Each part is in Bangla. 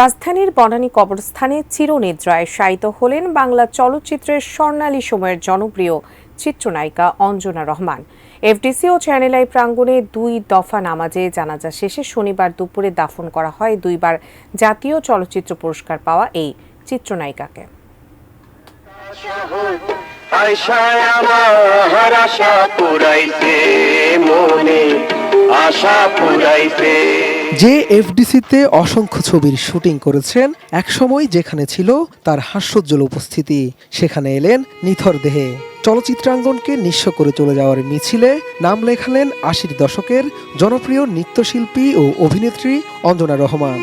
রাজধানীর বনানী কবরস্থানে চিরনিদ্রায় শায়িত হলেন বাংলা চলচ্চিত্রের স্বর্ণালী সময়ের জনপ্রিয় চিত্রনায়িকা অঞ্জনা রহমান। এফডিসি ও চ্যানেল আই প্রাঙ্গণে 2 দফা নামাজে জানাজা শেষে শনিবার দুপুরে দাফন করা হয় 2 বার জাতীয় চলচ্চিত্র পুরস্কার পাওয়া এই চিত্রনায়িকাকে। যে এফডিসিতে অসংখ্য ছবির শুটিং করেছেন, একসময় যেখানে ছিল তার হাস্যোজ্জ্বল উপস্থিতি, সেখানে এলেন নিথর দেহে। চলচ্চিত্রাঙ্গনকে নিঃস্ব করে চলে যাওয়ার মিছিলে নাম লেখালেন 80-র দশকের জনপ্রিয় নৃত্যশিল্পী ও অভিনেত্রী অঞ্জনা রহমান।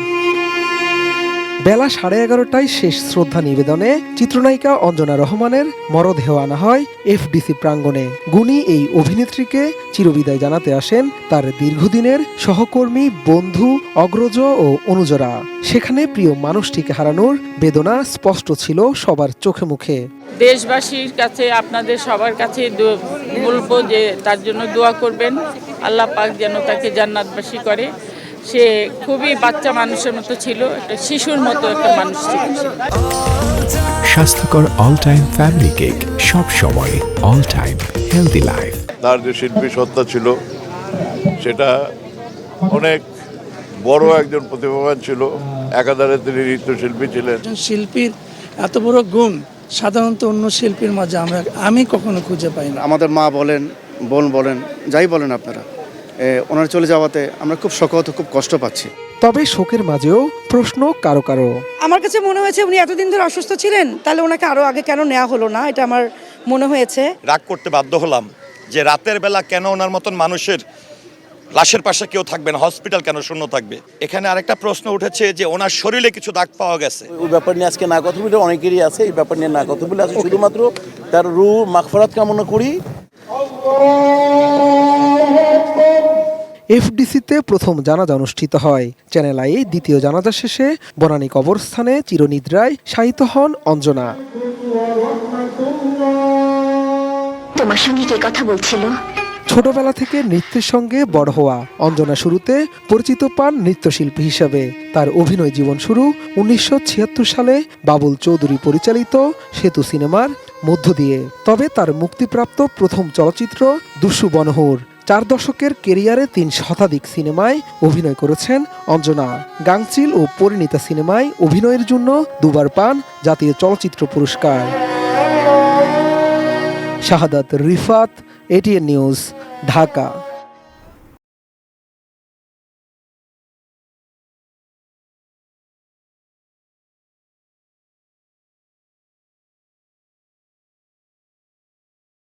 বেলা 11:30টায় শেষ শ্রদ্ধা নিবেদনে চিত্রনায়িকা অঞ্জনা রহমানের মরদেহ আনা হয় এফডিসি প্রাঙ্গণে। গুণী এই অভিনেত্রীকে চিরবিদায় জানাতে আসেন তার দীর্ঘদিনের সহকর্মী, বন্ধু, অগ্রজ ও অনুজরা। সেখানে প্রিয় মানুষটিকে হারানোর বেদনা স্পষ্ট ছিল সবার চোখে মুখে। দেশবাসীর কাছে, আপনাদের সবার কাছে বলবো যে তার জন্য দোয়া করবেন, আল্লাহ পাক যেন তাকে জান্নাতবাসী করে। সে খুবই বাচ্চা মানুষের মতো ছিল, একটা শিশুর মতো একটা মানুষ ছিল। স্বাস্থ্যকর অল টাইম ফ্যামিলি কেক, সব সময় অল টাইম হেলদি লাইফ। তার যে শিল্পী সত্তা ছিল সেটা অনেক বড়, একজন প্রতিভাবান ছিল, একাধারে তিনি নৃত্যশিল্পী ছিলেন। শিল্পীর এত বড় গুণ সাধারণত অন্য শিল্পীর মাঝে আমি কখনো খুঁজে পাই না। আমাদের মা বলেন, বোন বলেন, যাই বলেন আপনারা, ওনার চলে যাওয়াতে আমরা খুব শোকাহত, খুব কষ্ট পাচ্ছি। তবে শোকের মাঝেও প্রশ্ন কারো কারো। আমার কাছে মনে হয়েছে উনি এতদিন ধরে অসুস্থ ছিলেন, তাহলে ওনাকে আরো আগে কেন নেওয়া হলো না, এটা আমার মনে হয়েছে। রাগ করতে বাধ্য হলাম যে রাতের বেলা কেন ওনার মতন মানুষের লাশের পাশে কেউ থাকবে না, হসপিটাল কেন শূন্য থাকবে। এখানে আরেকটা প্রশ্ন উঠেছে যে ওনার শরীরে কিছু দাগ পাওয়া গেছে। ওই ব্যাপার নিয়ে আজকে না কথা বলে অনেকেরই আছে, এই ব্যাপার নিয়ে না কথা বলে আছে, শুধুমাত্র তার রূহ মাগফিরাত কামনা করি। এফডিসিতে প্রথম জানাজা অনুষ্ঠিত হয়। চ্যানেল আই দ্বিতীয় জানাজা শেষে বনানী কবরস্থানে চিরনিদ্রায় শায়িত হন অঞ্জনা। তোমার সঙ্গে কে কথা বলছিল? ছোটবেলা থেকে নৃত্যের সঙ্গে বড় হওয়া অঞ্জনা শুরুতে পরিচিত পান নৃত্যশিল্পী হিসাবে। তার অভিনয় জীবন শুরু 1976 সালে বাবুল চৌধুরী পরিচালিত সেতু সিনেমার মধ্য দিয়ে। তবে তার মুক্তিপ্রাপ্ত প্রথম চলচ্চিত্র দুশু বনহুর। 4 দশকের কেরিয়ারে 3 শতাধিক সিনেমায় অভিনয় করেছেন অঞ্জনা। গাংচিল ও পরিণীতা সিনেমায় অভিনয়ের জন্য 2 বার পান জাতীয় চলচ্চিত্র পুরস্কার। শাহাদাত রিফাত, এটিএন নিউজ, ঢাকা।